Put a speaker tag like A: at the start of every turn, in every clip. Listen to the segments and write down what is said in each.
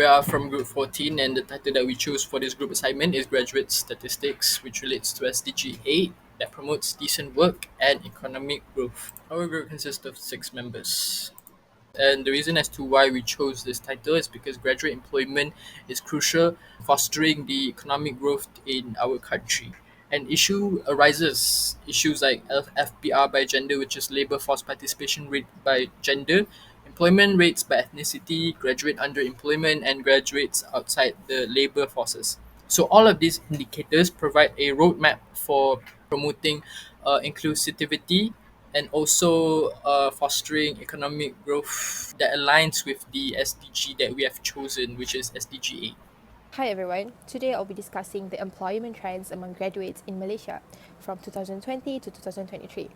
A: We are from Group 14, and the title that we chose for this group assignment is Graduate Statistics, which relates to SDG 8 that promotes decent work and economic growth. Our group consists of 6 members. And the reason as to why we chose this title is because graduate employment is crucial fostering the economic growth in our country. An issue arises, issues like FPR by gender, which is labor force participation rate by gender, employment rates by ethnicity, graduate underemployment, and graduates outside the labor forces. So all of these indicators provide a roadmap for promoting inclusivity and also fostering economic growth that aligns with the SDG that we have chosen, which is SDG 8.
B: Hi everyone, today I'll be discussing the employment trends among graduates in Malaysia from 2020 to 2023.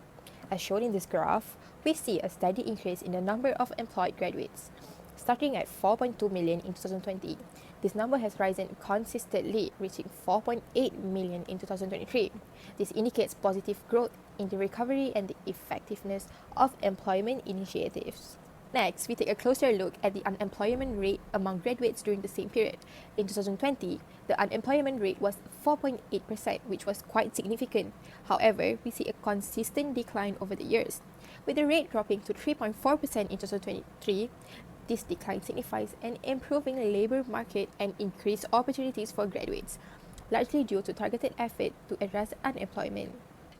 B: As shown in this graph, we see a steady increase in the number of employed graduates. Starting at 4.2 million in 2020, this number has risen consistently, reaching 4.8 million in 2023. This indicates positive growth in the recovery and the effectiveness of employment initiatives. Next, we take a closer look at the unemployment rate among graduates during the same period. In 2020, the unemployment rate was 4.8%, which was quite significant. However, we see a consistent decline over the years. With the rate dropping to 3.4% in 2023, this decline signifies an improving labor market and increased opportunities for graduates, largely due to targeted effort to address unemployment.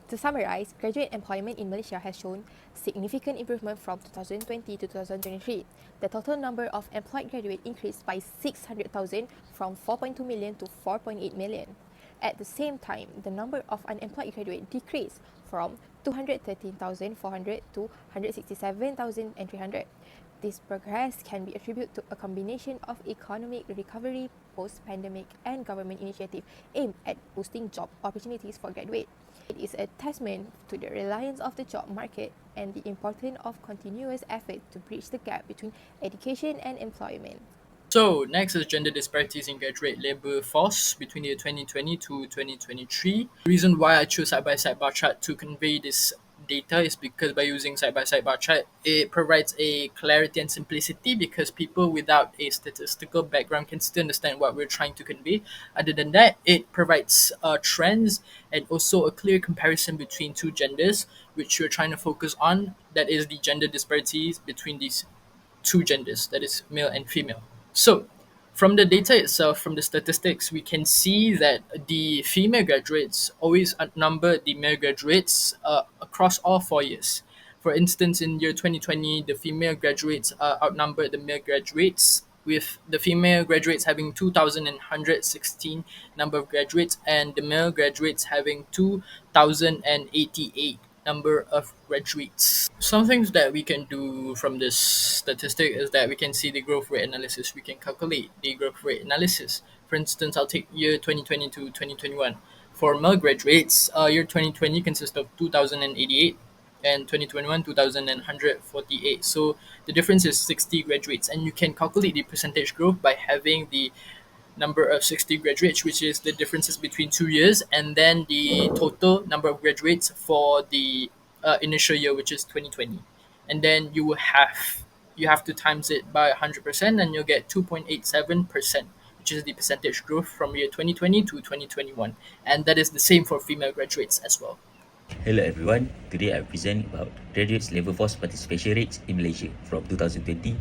B: To summarize, graduate employment in Malaysia has shown significant improvement from 2020 to 2023. The total number of employed graduates increased by 600,000 from 4.2 million to 4.8 million. At the same time, the number of unemployed graduates decreased from 213,400 to 167,300. This progress can be attributed to a combination of economic recovery, post-pandemic, and government initiative aimed at boosting job opportunities for graduates. It is a testament to the reliance of the job market and the importance of continuous effort to bridge the gap between education and employment.
A: So next is gender disparities in graduate labor force between the year 2020 to 2023. The reason why I chose side-by-side bar chart to convey this data is because by using side-by-side bar chart, it provides a clarity and simplicity because people without a statistical background can still understand what we're trying to convey. Other than that, it provides trends and also a clear comparison between two genders, which we're trying to focus on. That is the gender disparities between these two genders, that is male and female. So, from the data itself, from the statistics, we can see that the female graduates always outnumber the male graduates across all 4 years. For instance, in year 2020, the female graduates outnumbered the male graduates, with the female graduates having 2,116 number of graduates and the male graduates having 2,088 number of graduates. Some things that we can do from this statistic is that we can see the growth rate analysis. We can calculate the growth rate analysis. For instance, I'll take year 2020 to 2021. For male graduates, year 2020 consists of 2,088 and 2021 2,148. So the difference is 60 graduates, and you can calculate the percentage growth by having the number of 60 graduates, which is the differences between 2 years, and then the total number of graduates for the initial year, which is 2020. And then you have to times it by 100%, and you'll get 2.87%, which is the percentage growth from year 2020 to 2021. And that is the same for female graduates as well.
C: Hello everyone, today I present about graduates labor force participation rates in Malaysia from 2020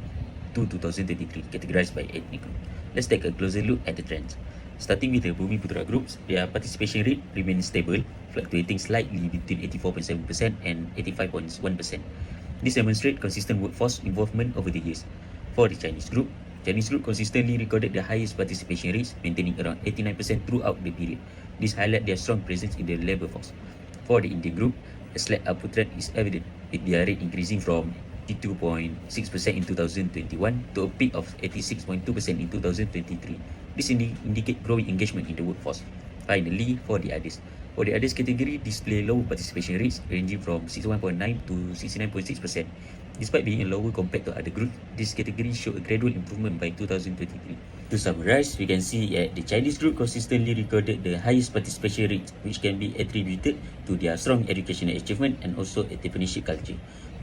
C: to 2023 categorized by ethnic group. Let's take a closer look at the trends. Starting with the Bumi Putra groups, their participation rate remains stable, fluctuating slightly between 84.7% and 85.1%. This demonstrates consistent workforce involvement over the years. For the Chinese group consistently recorded the highest participation rates, maintaining around 89% throughout the period. This highlights their strong presence in the labor force. For the Indian group, a slight upward trend is evident, with their rate increasing from 82.6% in 2021 to a peak of 86.2% in 2023. This indicates growing engagement in the workforce. Finally, for the others category display low participation rates ranging from 61.9 to 69.6%. Despite being lower compared to other groups, this category showed a gradual improvement by 2023. To summarize, we can see that the Chinese group consistently recorded the highest participation rate, which can be attributed to their strong educational achievement and also entrepreneurship culture.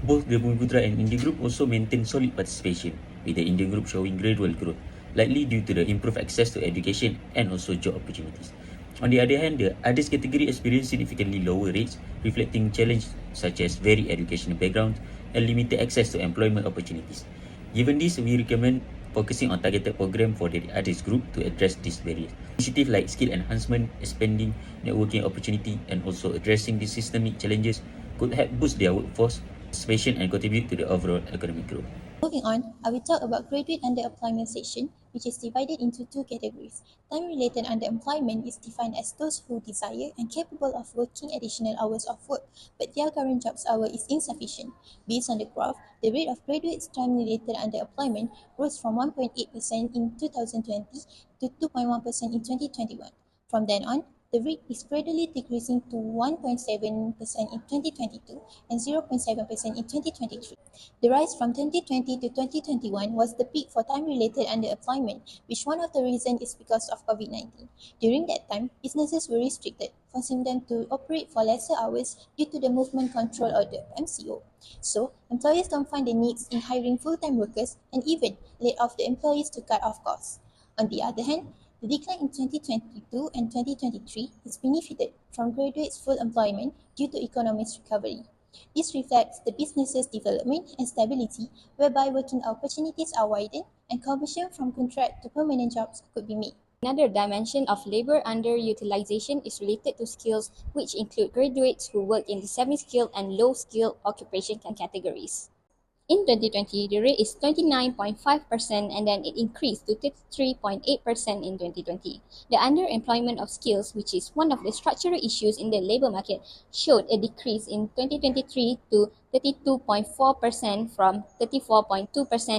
C: Both the Bumi Putra and Indian group also maintain solid participation, with the Indian group showing gradual growth. likely due to the improved access to education and also job opportunities. On the other hand, the others category experienced significantly lower rates, reflecting challenges such as varied educational backgrounds and limited access to employment opportunities. Given this, we recommend focusing on targeted program for the others group to address these barriers. Initiatives like skill enhancement, expanding networking opportunity, and also addressing these systemic challenges could help boost their workforce participation and contribute to the overall economic growth.
D: Moving on, I will talk about graduate underemployment section, which is divided into two categories. Time-related underemployment is defined as those who desire and capable of working additional hours of work, but their current job's hour is insufficient. Based on the graph, the rate of graduates' time-related underemployment rose from 1.8% in 2020 to 2.1% in 2021. From then on, the rate is gradually decreasing to 1.7% in 2022 and 0.7% in 2023. The rise from 2020 to 2021 was the peak for time-related underemployment, which one of the reasons is because of COVID-19. During that time, businesses were restricted, forcing them to operate for lesser hours due to the Movement Control Order (MCO). So, employers don't find the needs in hiring full-time workers and even laid off the employees to cut off costs. On the other hand, the decline in 2022 and 2023 is benefited from graduates' full employment due to economic recovery. This reflects the business's development and stability, whereby working opportunities are widened and conversion from contract to permanent jobs could be made.
E: Another dimension of labor underutilization is related to skills, which include graduates who work in the semi-skilled and low-skilled occupation categories. In 2020, the rate is 29.5% and then it increased to 33.8% in 2020. The underemployment of skills, which is one of the structural issues in the labor market, showed a decrease in 2023 to 32.4% from 34.2%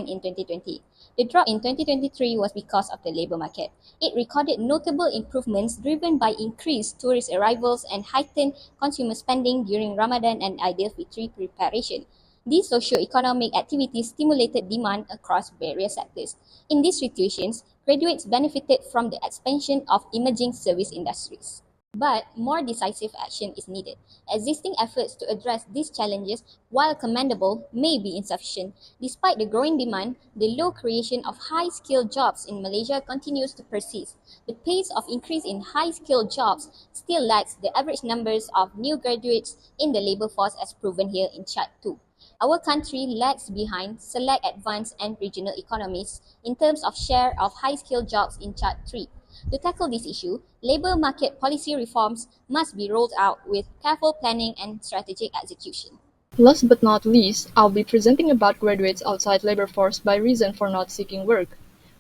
E: in 2020. The drop in 2023 was because of the labor market. It recorded notable improvements driven by increased tourist arrivals and heightened consumer spending during Ramadan and Aidilfitri preparation. These socio-economic activities stimulated demand across various sectors. In these situations, graduates benefited from the expansion of emerging service industries. But more decisive action is needed. Existing efforts to address these challenges, while commendable, may be insufficient. Despite the growing demand, the low creation of high-skilled jobs in Malaysia continues to persist. The pace of increase in high-skilled jobs still lags the average numbers of new graduates in the labor force as proven here in Chart 2. Our country lags behind select advanced and regional economies in terms of share of high-skilled jobs in Chart 3. To tackle this issue, labor market policy reforms must be rolled out with careful planning and strategic execution.
F: Last but not least, I'll be presenting about graduates outside labor force by reason for not seeking work.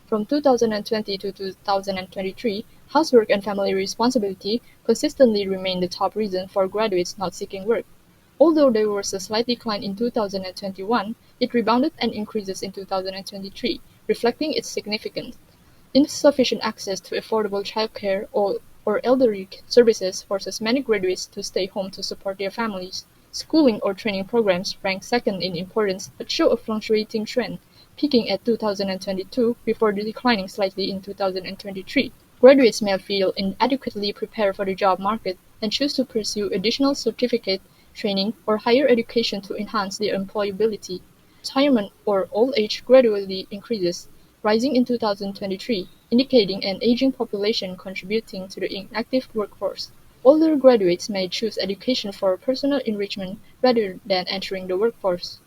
F: From 2020 to 2023, housework and family responsibility consistently remained the top reason for graduates not seeking work. Although there was a slight decline in 2021, it rebounded and increases in 2023, reflecting its significance. Insufficient access to affordable childcare or elderly services forces many graduates to stay home to support their families. Schooling or training programs rank second in importance but show a fluctuating trend, peaking at 2022 before declining slightly in 2023. Graduates may feel inadequately prepared for the job market and choose to pursue additional certificate, training, or higher education to enhance their employability. Retirement or old age gradually increases, rising in 2023, indicating an aging population contributing to the inactive workforce. Older graduates may choose education for personal enrichment rather than entering the workforce.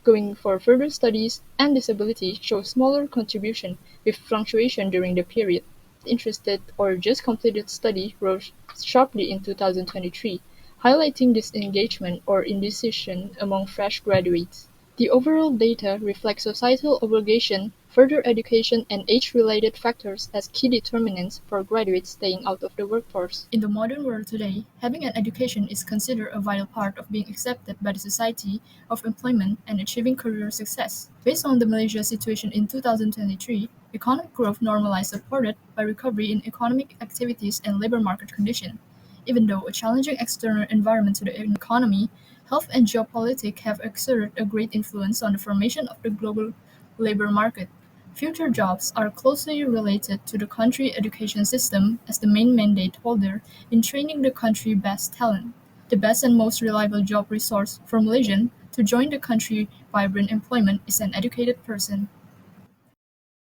F: Going for further studies and disability show smaller contribution with fluctuation during the period. Interested or just completed study rose sharply in 2023, highlighting disengagement or indecision among fresh graduates. The overall data reflects societal obligation, further education, and age-related factors as key determinants for graduates staying out of the workforce.
G: In the modern world today, having an education is considered a vital part of being accepted by the society, of employment, and achieving career success. Based on the Malaysia situation in 2023, economic growth normalized supported by recovery in economic activities and labor market conditions. Even though a challenging external environment to the economy, health and geopolitics have exerted a great influence on the formation of the global labor market. Future jobs are closely related to the country education system as the main mandate holder in training the country's best talent. The best and most reliable job resource for Malaysians to join the country's vibrant employment is an educated person.